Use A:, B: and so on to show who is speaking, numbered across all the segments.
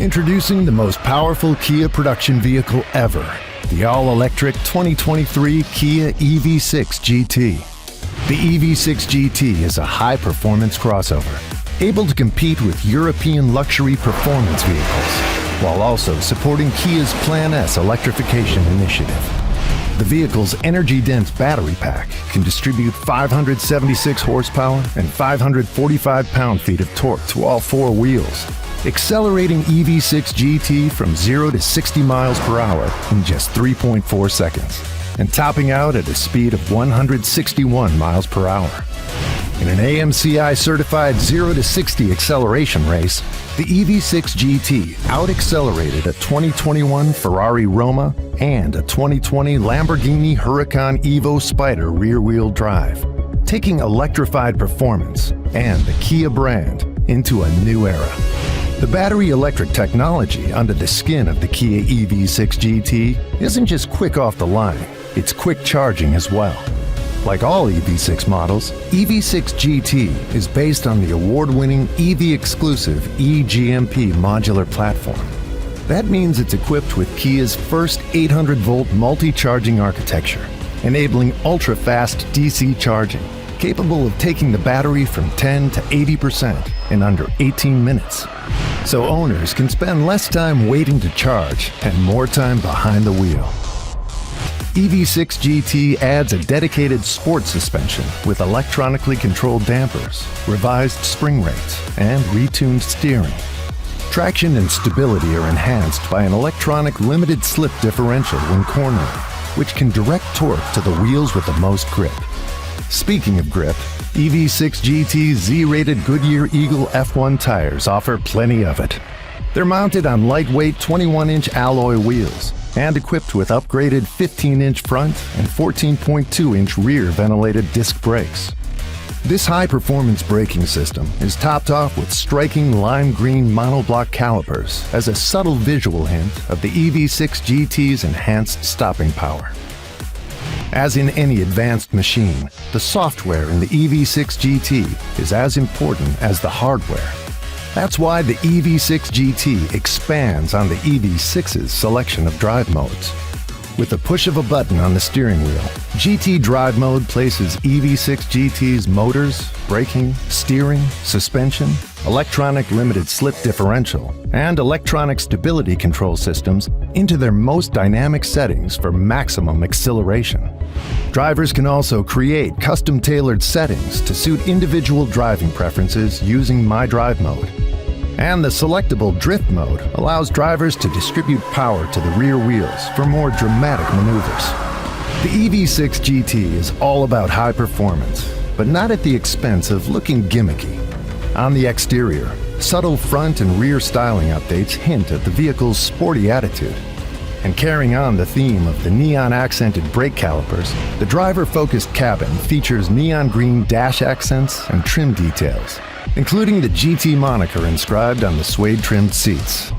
A: Introducing the most powerful Kia production vehicle ever, the all-electric 2023 Kia EV6 GT. The EV6 GT is a high-performance crossover, able to compete with European luxury performance vehicles, while also supporting Kia's Plan S electrification initiative. The vehicle's energy-dense battery pack can distribute 576 horsepower and 545 pound-feet of torque to all four wheels, accelerating EV6 GT from 0 to 60 miles per hour in just 3.4 seconds, and topping out at a speed of 161 miles per hour. In an AMCI-certified 0 to 60 acceleration race, the EV6 GT out-accelerated a 2021 Ferrari Roma and a 2020 Lamborghini Huracan Evo Spider rear-wheel drive, taking electrified performance and the Kia brand into a new era. The battery electric technology under the skin of the Kia EV6 GT isn't just quick off the line, it's quick charging as well. Like all EV6 models, EV6 GT is based on the award-winning EV-exclusive eGMP modular platform. That means it's equipped with Kia's first 800-volt multi-charging architecture, enabling ultra-fast DC charging, capable of taking the battery from 10 to 80% in under 18 minutes. So owners can spend less time waiting to charge and more time behind the wheel. EV6 GT adds a dedicated sport suspension with electronically controlled dampers, revised spring rates, and retuned steering. Traction and stability are enhanced by an electronic limited slip differential when cornering, which can direct torque to the wheels with the most grip. Speaking of grip, EV6 GT's Z-rated Goodyear Eagle F1 tires offer plenty of it. They're mounted on lightweight 21-inch alloy wheels and equipped with upgraded 15-inch front and 14.2-inch rear ventilated disc brakes. This high-performance braking system is topped off with striking lime green monoblock calipers as a subtle visual hint of the EV6 GT's enhanced stopping power. As in any advanced machine, the software in the EV6 GT is as important as the hardware. That's why the EV6 GT expands on the EV6's selection of drive modes. With the push of a button on the steering wheel, GT Drive Mode places EV6 GT's motors, braking, steering, suspension, electronic limited slip differential, and electronic stability control systems into their most dynamic settings for maximum acceleration. Drivers can also create custom-tailored settings to suit individual driving preferences using My Drive Mode. And the selectable Drift Mode allows drivers to distribute power to the rear wheels for more dramatic maneuvers. The EV6 GT is all about high performance, but not at the expense of looking gimmicky. On the exterior, subtle front and rear styling updates hint at the vehicle's sporty attitude. And carrying on the theme of the neon-accented brake calipers, the driver-focused cabin features neon green dash accents and trim details, including the GT moniker inscribed on the suede-trimmed seats.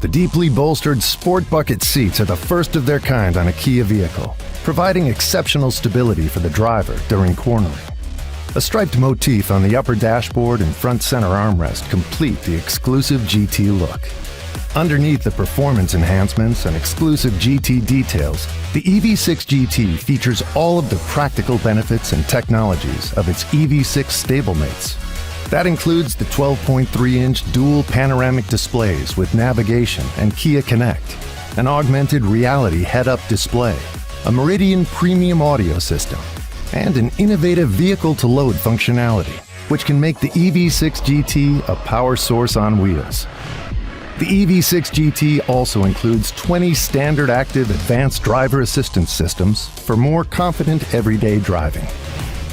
A: The deeply bolstered sport bucket seats are the first of their kind on a Kia vehicle, providing exceptional stability for the driver during cornering. A striped motif on the upper dashboard and front center armrest complete the exclusive GT look. Underneath the performance enhancements and exclusive GT details, the EV6 GT features all of the practical benefits and technologies of its EV6 stablemates. That includes the 12.3-inch dual panoramic displays with navigation and Kia Connect, an augmented reality head-up display, a Meridian premium audio system, and an innovative vehicle-to-load functionality, which can make the EV6 GT a power source on wheels. The EV6 GT also includes 20 standard active advanced driver assistance systems for more confident everyday driving.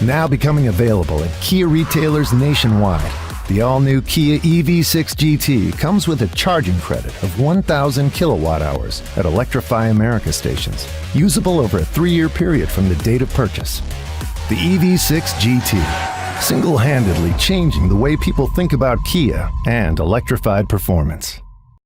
A: Now becoming available at Kia retailers nationwide, the all-new Kia EV6 GT comes with a charging credit of 1,000 kilowatt-hours at Electrify America stations, usable over a 3-year period from the date of purchase. The EV6 GT, single-handedly changing the way people think about Kia and electrified performance.